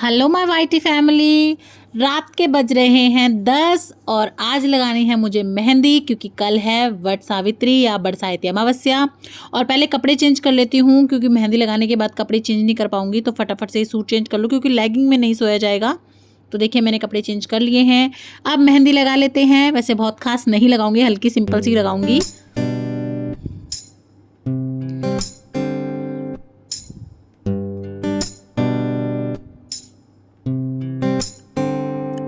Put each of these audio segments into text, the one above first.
Hello my whitey family. रात के बज रहे हैं 10 और आज लगानी है मुझे मेहंदी क्योंकि कल है वट सावित्री या बरसाती अमावस्या। और पहले कपड़े चेंज कर लेती हूँ क्योंकि मेहंदी लगाने के बाद कपड़े चेंज नहीं कर पाऊंगी, तो फटाफट से ही सूट चेंज कर लूँ क्योंकि लेगिंग में नहीं सोया जाएगा। तो देखिए मैंने कपड़े चेंज कर लिए हैं, अब मेहंदी लगा लेते हैं। वैसे बहुत खास नहीं लगाऊंगी, हल्की सिंपल सी लगाऊंगी।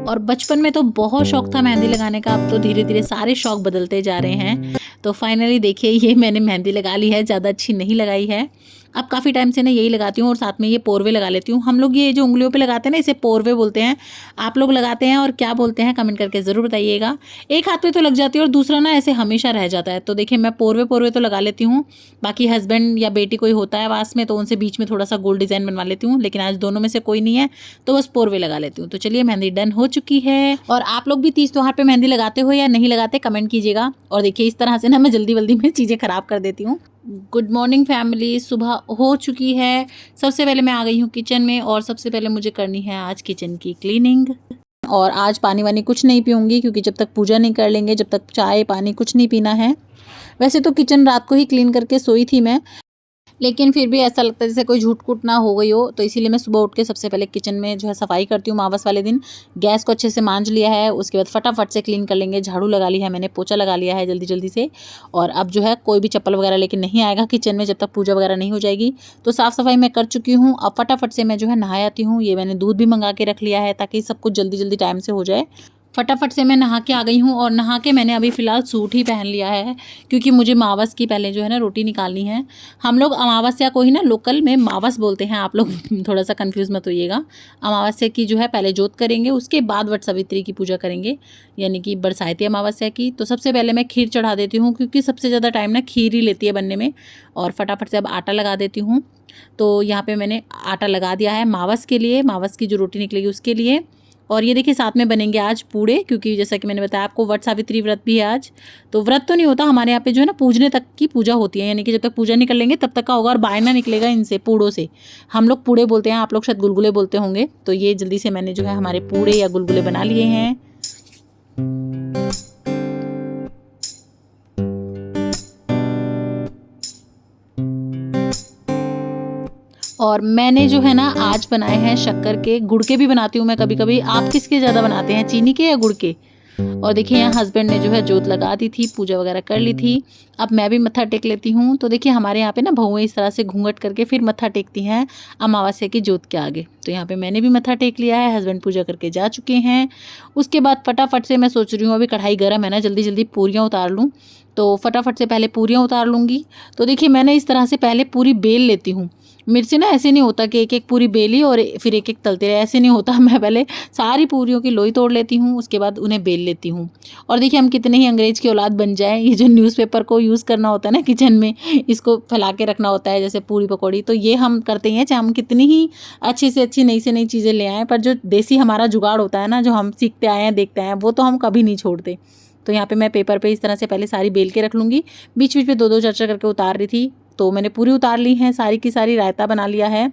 और बचपन में तो बहुत शौक था मेहंदी लगाने का, अब तो धीरे धीरे सारे शौक बदलते जा रहे हैं। तो फाइनली देखिए ये मैंने मेहंदी लगा ली है, ज़्यादा अच्छी नहीं लगाई है। अब काफ़ी टाइम से ना यही लगाती हूँ और साथ में ये पोरवे लगा लेती हूँ। हम लोग ये जो उंगलियों पे लगाते हैं ना, इसे पोरवे बोलते हैं। आप लोग लगाते हैं और क्या बोलते हैं कमेंट करके ज़रूर बताइएगा। एक हाथ पे तो लग जाती है और दूसरा ना ऐसे हमेशा रह जाता है। तो देखिए मैं पोरवे पोरवे तो लगा लेती हूँ, बाकी हस्बैंड या बेटी कोई होता है पास में तो उनसे बीच में थोड़ा सा गोल डिज़ाइन बनवा लेती हूँ, लेकिन आज दोनों में से कोई नहीं है तो बस पोरवे लगा लेती हूँ। तो चलिए मेहंदी डन हो चुकी है। और आप लोग भी तीज त्योहार पे मेहंदी लगाते हो या नहीं लगाते, कमेंट कीजिएगा। और देखिए इस तरह से ना मैं जल्दी जल्दी में चीज़ें ख़राब कर देती हूँ। गुड मॉर्निंग फैमिली, सुबह हो चुकी है। सबसे पहले मैं आ गई हूँ किचन में और सबसे पहले मुझे करनी है आज किचन की क्लीनिंग। और आज पानी वानी कुछ नहीं पीऊँगी क्योंकि जब तक पूजा नहीं कर लेंगे, जब तक चाय पानी कुछ नहीं पीना है। वैसे तो किचन रात को ही क्लीन करके सोई थी मैं, लेकिन फिर भी ऐसा लगता है जैसे कोई झूठ-कूट ना हो गई हो, तो इसीलिए मैं सुबह उठ के सबसे पहले किचन में जो है सफाई करती हूँ अमावस वाले दिन। गैस को अच्छे से मांज लिया है, उसके बाद फटाफट से क्लीन कर लेंगे। झाड़ू लगा लिया है मैंने, पोछा लगा लिया है जल्दी जल्दी से। और अब जो है कोई भी चप्पल वगैरह लेके नहीं आएगा किचन में जब तक पूजा वगैरह नहीं हो जाएगी। तो साफ़ सफाई मैं कर चुकी हूँ। अब फटाफट से मैं जो है नहा आती हूँ। ये मैंने दूध भी मंगा के रख लिया है ताकि सब कुछ जल्दी जल्दी टाइम से हो जाए। फटाफट से मैं नहा के आ गई हूँ और नहा के मैंने अभी फ़िलहाल सूट ही पहन लिया है क्योंकि मुझे मावस की पहले जो है ना रोटी निकालनी है। हम लोग अमावस्या को ही ना लोकल में मावस बोलते हैं, आप लोग थोड़ा सा कंफ्यूज मत होइएगा। अमावस्या की जो है पहले जोत करेंगे, उसके बाद वट सावित्री की पूजा करेंगे, यानी कि बरसाती अमावस्या की। तो सबसे पहले मैं खीर चढ़ा देती हूँ क्योंकि सबसे ज़्यादा टाइम ना खीर ही लेती है बनने में। और फटाफट से अब आटा लगा देती हूँ। तो यहाँ पर मैंने आटा लगा दिया है मावस के लिए, मावस की जो रोटी निकलेगी उसके लिए। और ये देखिए साथ में बनेंगे आज पूड़े क्योंकि जैसा कि मैंने बताया आपको वट सावित्री व्रत भी है आज। तो व्रत तो नहीं होता हमारे यहाँ पे, जो है ना पूजने तक की पूजा होती है, यानी कि जब तक पूजा नहीं कर लेंगे तब तक का होगा। और बायना निकलेगा इनसे पूड़ों से, हम लोग पूड़े बोलते हैं, आप लोग शायद गुलगुले बोलते होंगे। तो ये जल्दी से मैंने जो है हमारे पूड़े या गुलगुले बना लिए हैं। और मैंने जो है ना आज बनाए हैं शक्कर के, गुड़ के भी बनाती हूँ मैं कभी कभी। आप किसके ज़्यादा बनाते हैं, चीनी के या गुड़ के? और देखिए यहाँ हस्बैंड ने जो है जोत लगा दी थी, पूजा वगैरह कर ली थी। अब मैं भी मत्था टेक लेती हूँ। तो देखिए हमारे यहाँ पे ना बहुएं इस तरह से घूंघट करके फिर मत्था टेकती हैं अमावस्या की जोत के आगे। तो यहाँ पे मैंने भी मत्था टेक लिया है, हस्बैंड पूजा करके जा चुके हैं। उसके बाद फटाफट से मैं सोच रही हूँ, अभी कढ़ाई गर्म है ना, जल्दी जल्दी पूरियाँ उतार लूँ। तो फटाफट से पहले पूरियाँ उतार लूँगी। तो देखिए मैंने इस तरह से पहले पूरी बेल लेती हूँ। मेरे से ना ऐसे नहीं होता कि एक एक पूरी बेली और फिर एक एक तलते रहे, ऐसे नहीं होता। मैं पहले सारी पूरियों की लोई तोड़ लेती हूँ, उसके बाद उन्हें बेल लेती हूँ। और देखिए हम कितने ही अंग्रेज की औलाद बन जाए, ये जो न्यूज़पेपर को यूज़ करना होता है ना किचन में, इसको फैला के रखना होता है जैसे पूरी पकौड़ी, तो ये हम करते हैं। चाहे हम कितनी ही अच्छी से अच्छी नई से नई चीज़ें ले आएँ, पर जो देसी हमारा जुगाड़ होता है ना, जो हम सीखते आए हैं देखते आए हैं, वो तो हम कभी नहीं छोड़ते। तो यहाँ पे मैं पेपर पे इस तरह से पहले सारी बेल के रख लूँगी। बीच बीच में दो दो चार करके उतार रही थी। तो मैंने पूरी उतार ली हैं सारी की सारी, रायता बना लिया है।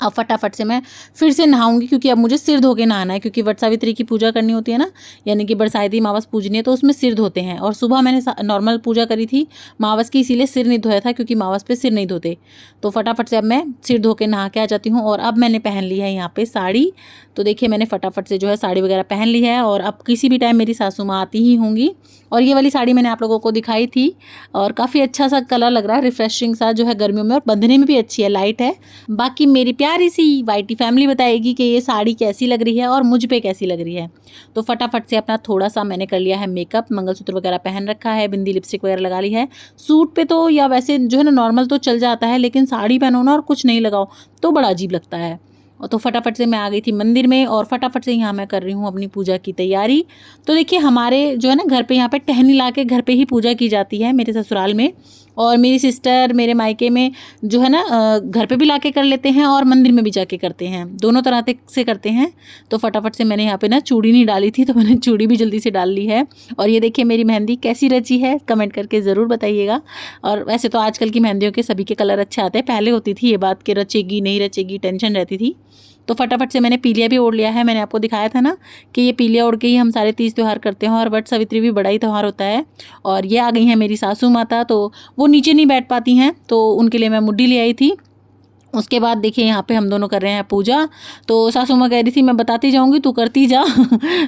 अब फटाफट से मैं फिर से नहाऊंगी क्योंकि अब मुझे सिर धो के नहाना है, क्योंकि वट सावित्री की पूजा करनी होती है ना, यानी कि बरसाती मावस पूजनी है, तो उसमें सिर धोते हैं। और सुबह मैंने नॉर्मल पूजा करी थी मावस की, इसीलिए सिर नहीं धोया था क्योंकि मावस पे सिर नहीं धोते। तो फटाफट से अब मैं सिर धो के नहा के आ जाती हूँ। और अब मैंने पहन ली है यहाँ पे साड़ी। तो देखिए मैंने फटाफट से जो है साड़ी वगैरह पहन ली है। और अब किसी भी टाइम मेरी सासू माँ आती ही होंगी। और ये वाली साड़ी मैंने आप लोगों को दिखाई थी और काफ़ी अच्छा सा कलर लग रहा है, रिफ्रेशिंग सा जो है गर्मियों में, और बंधने में भी अच्छी है, लाइट है। बाकी मेरी प्यारी सी वाइटी फैमिली बताएगी कि ये साड़ी कैसी लग रही है और मुझ पे कैसी लग रही है। तो फटाफट से अपना थोड़ा सा मैंने कर लिया है मेकअप, मंगलसूत्र वगैरह पहन रखा है, बिंदी लिपस्टिक वगैरह लगा ली है। सूट पे तो या वैसे जो है ना नॉर्मल तो चल जाता है, लेकिन साड़ी पहनो ना और कुछ नहीं लगाओ तो बड़ा अजीब लगता है। और तो फटाफट से मैं आ गई थी मंदिर में और फटाफट से यहाँ मैं कर रही हूँ अपनी पूजा की तैयारी। तो देखिए हमारे जो है ना घर पे यहाँ पे टहनी ला के घर पे ही पूजा की जाती है मेरे ससुराल में। और मेरी सिस्टर मेरे मायके में जो है ना घर पे भी ला के कर लेते हैं और मंदिर में भी जाके करते हैं, दोनों तरह से करते हैं। तो फटाफट से मैंने यहाँ पे ना चूड़ी नहीं डाली थी, तो मैंने चूड़ी भी जल्दी से डाल ली है। और ये देखिए मेरी मेहंदी कैसी रची है, कमेंट करके ज़रूर बताइएगा। और वैसे तो आजकल की मेहंदियों के सभी के कलर अच्छे आते हैं, पहले होती थी ये बात कि रचेगी नहीं रचेगी, टेंशन रहती थी। तो फटाफट से मैंने पीलिया भी ओढ़ लिया है। मैंने आपको दिखाया था ना कि ये पीलिया ओढ़ के ही हम सारे तीज त्यौहार करते हैं, और वट सावित्री भी बड़ा ही त्यौहार होता है। और ये आ गई हैं मेरी सासू माता, तो वो नीचे नहीं बैठ पाती हैं, तो उनके लिए मैं मुड्डी ले आई थी। उसके बाद देखिए यहाँ पे हम दोनों कर रहे हैं पूजा। तो सासू माँ कह रही थी मैं बताती जाऊँगी, तू करती जा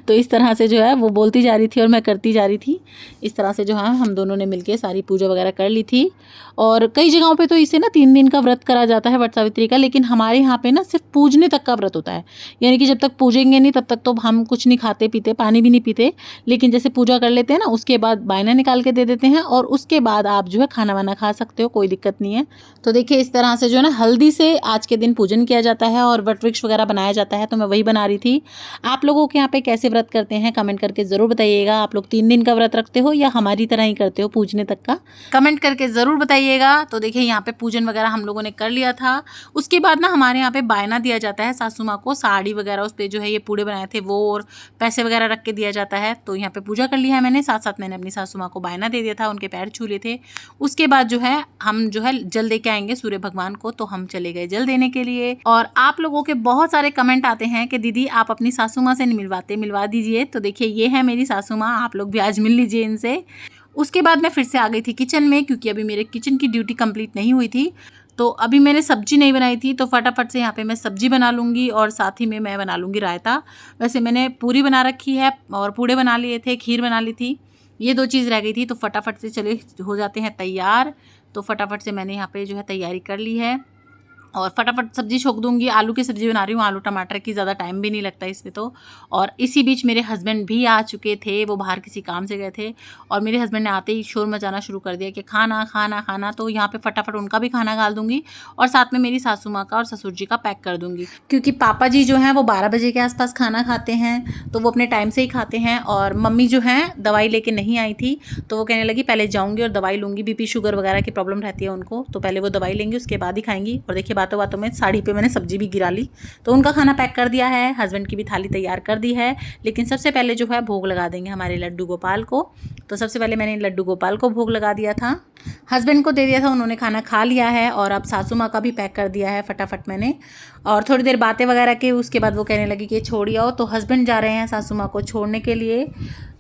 तो इस तरह से जो है वो बोलती जा रही थी और मैं करती जा रही थी। इस तरह से जो है हम दोनों ने मिलके सारी पूजा वगैरह कर ली थी। और कई जगहों पे तो इसे ना 3 दिन का व्रत करा जाता है वट सावित्री का, लेकिन हमारे यहाँ पे ना सिर्फ पूजने तक का व्रत होता है। यानी कि जब तक पूजेंगे नहीं तब तक तो हम कुछ नहीं खाते पीते, पानी भी नहीं पीते। लेकिन जैसे पूजा कर लेते हैं ना, उसके बाद बायना निकाल के दे देते हैं, और उसके बाद आप जो है खाना वाना खा सकते हो, कोई दिक्कत नहीं है। तो देखिए इस तरह से जो है ना हल्दी से आज के दिन पूजन किया जाता है और वट वृक्ष वगैरह बनाया जाता है, तो मैं वही बना रही थी। आप लोगों के यहाँ पे कैसे व्रत करते हैं कमेंट करके ज़रूर बताइएगा। आप लोग 3 दिन का व्रत रखते हो या हमारी तरह ही करते हो पूजने तक का, कमेंट करके ज़रूर बताइएगा। तो देखिए यहाँ पे पूजन वगैरह हम लोगों ने कर लिया था। उसके बाद ना हमारे यहाँ पे बायना दिया जाता है, सासू माँ को साड़ी वगैरह उस पर जो है ये पूड़े बनाए थे वो और पैसे वगैरह रख के दिया जाता है। तो यहाँ पे पूजा कर लिया है मैंने, साथ साथ मैंने अपनी सासू माँ को बायना दे दिया था, उनके पैर छू लिए थे। उसके बाद जो है हम जो है जल दे के आएंगे सूर्य भगवान को, तो हम चले गए जल देने के लिए। और आप लोगों के बहुत सारे कमेंट आते हैं कि दीदी आप अपनी सासू माँ से नहीं मिलवाते, मिलवा दीजिए। तो देखिए ये है मेरी सासू माँ, आप लोग भी आज मिल लीजिए इनसे। उसके बाद मैं फिर से आ गई थी किचन में, क्योंकि अभी मेरे किचन की ड्यूटी कंप्लीट नहीं हुई थी। तो अभी मैंने सब्जी नहीं बनाई थी, तो फटाफट से यहाँ पे मैं सब्जी बना लूँगी और साथ ही में मैं बना लूँगी रायता। वैसे मैंने पूरी बना रखी है और पूड़े बना लिए थे, खीर बना ली थी, ये 2 चीज़ रह गई थी। तो फटाफट से चले हो जाते हैं तैयार। तो फटाफट से मैंने यहाँ पे जो है तैयारी कर ली है और फटाफट सब्जी छोक दूंगी। आलू की सब्ज़ी बना रही हूँ, आलू टमाटर की, ज़्यादा टाइम भी नहीं लगता इसमें तो। और इसी बीच मेरे हस्बैंड भी आ चुके थे, वो बाहर किसी काम से गए थे, और मेरे हस्बैंड ने आते ही शोर मचाना शुरू कर दिया कि खाना खाना खाना। तो यहाँ पे फटाफट उनका भी खाना डाल दूंगी और साथ में मेरी सासू माँ का और ससुर जी का पैक कर दूंगी, क्योंकि पापा जी जो हैं वो 12 बजे के आसपास खाना खाते हैं, तो वो अपने टाइम से ही खाते हैं। और मम्मी जो हैं दवाई लेके नहीं आई थी, तो वो कहने लगी पहले जाऊँगी और दवाई लूँगी, BP शुगर वगैरह की प्रॉब्लम रहती है उनको, तो पहले वो दवाई लेंगी उसके बाद ही खाएंगी। और देखिए बातों बातों में साड़ी पे मैंने सब्जी भी गिरा ली, तो उनका खाना पैक कर दिया है, हस्बैंड की भी थाली तैयार कर दी है। लेकिन सबसे पहले जो है भोग लगा देंगे हमारे लड्डू गोपाल को। तो सबसे पहले मैंने लड्डू गोपाल को भोग लगा दिया था, हस्बैंड को दे दिया था, उन्होंने खाना खा लिया है। और अब सासू माँ का भी पैक कर दिया है फटाफट मैंने। और थोड़ी देर बातें वगैरह के उसके बाद वो कहने लगी कि छोड़ आओ, तो हस्बैंड जा रहे हैं सासू माँ को छोड़ने के लिए।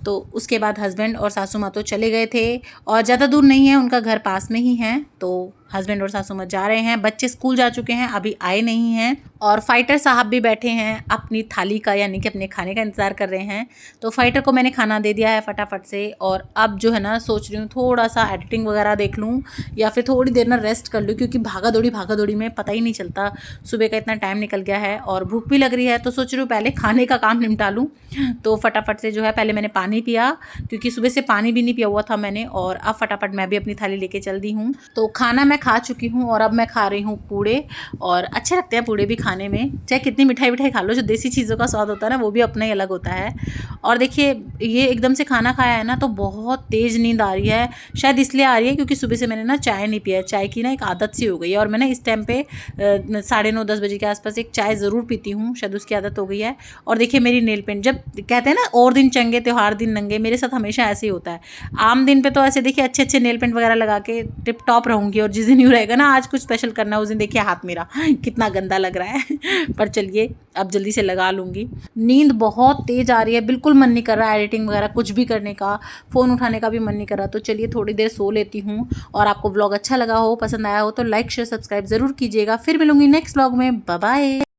तो उसके बाद हस्बैंड और सासू माँ तो चले गए थे, और ज़्यादा दूर नहीं है, उनका घर पास में ही है। तो हस्बैंड और सासू माँ जा रहे हैं, बच्चे स्कूल जा चुके हैं, अभी आए नहीं हैं। और फाइटर साहब भी बैठे हैं अपनी थाली का, यानी कि अपने खाने का इंतज़ार कर रहे हैं। तो फाइटर को मैंने खाना दे दिया है फटाफट से। और अब जो है ना सोच रही हूँ थोड़ा सा एडिटिंग वगैरह देख लूँ, या फिर थोड़ी देर ना रेस्ट कर लूँ, क्योंकि भागा दौड़ी में पता ही नहीं चलता सुबह का इतना टाइम निकल गया है, और भूख भी लग रही है। तो सोच रही हूँ पहले खाने का काम निपटा लूँ। तो फटाफट से जो है पहले मैंने पानी पिया, क्योंकि सुबह से पानी भी नहीं पिया हुआ था मैंने। और अब फटाफट मैं भी अपनी थाली लेके चल दी हूँ। तो खाना मैं खा चुकी हूँ और अब मैं खा रही हूँ पूड़े, और अच्छे लगते हैं पूड़े भी खाने में, चाहे कितनी मिठाई खा लो, जो देसी चीज़ों का स्वाद होता है ना वो भी अपना ही अलग होता है। और देखिए ये एकदम से खाना खाया है ना, तो बहुत तेज़ नींद आ रही है। शायद इसलिए आ रही है क्योंकि सुबह से मैंने ना चाय नहीं पिया, चाय की ना एक आदत सी हो गई है। और मैंने इस टाइम पे 9:30-10 बजे के आसपास एक चाय ज़रूर पीती हूँ, शायद उसकी आदत हो गई है। और देखिए मेरी नेल पेंट, जब कहते हैं ना और दिन चंगे त्योहार दिन नंगे, मेरे साथ हमेशा ऐसे ही होता है। आम दिन पे तो ऐसे देखिए अच्छे अच्छे नेल पेंट वगैरह लगा के टिप टॉप रहूँगी, और जिस दिन यूँ रहेगा ना आज कुछ स्पेशल करना, उस दिन देखिए हाथ मेरा कितना गंदा लग रहा है पर चलिए अब जल्दी से लगा लूँगी। नींद बहुत तेज़ आ रही है, बिल्कुल मन नहीं कर रहा एडिटिंग वगैरह कुछ भी करने का, फ़ोन उठाने का भी मन नहीं कर रहा। तो चलिए थोड़ी देर सो लेती हूँ। और आपको व्लॉग अच्छा लगा हो, पसंद आया हो, तो लाइक शेयर सब्सक्राइब ज़रूर कीजिएगा। फिर मिलूँगी नेक्स्ट व्लॉग में, बाय बाय।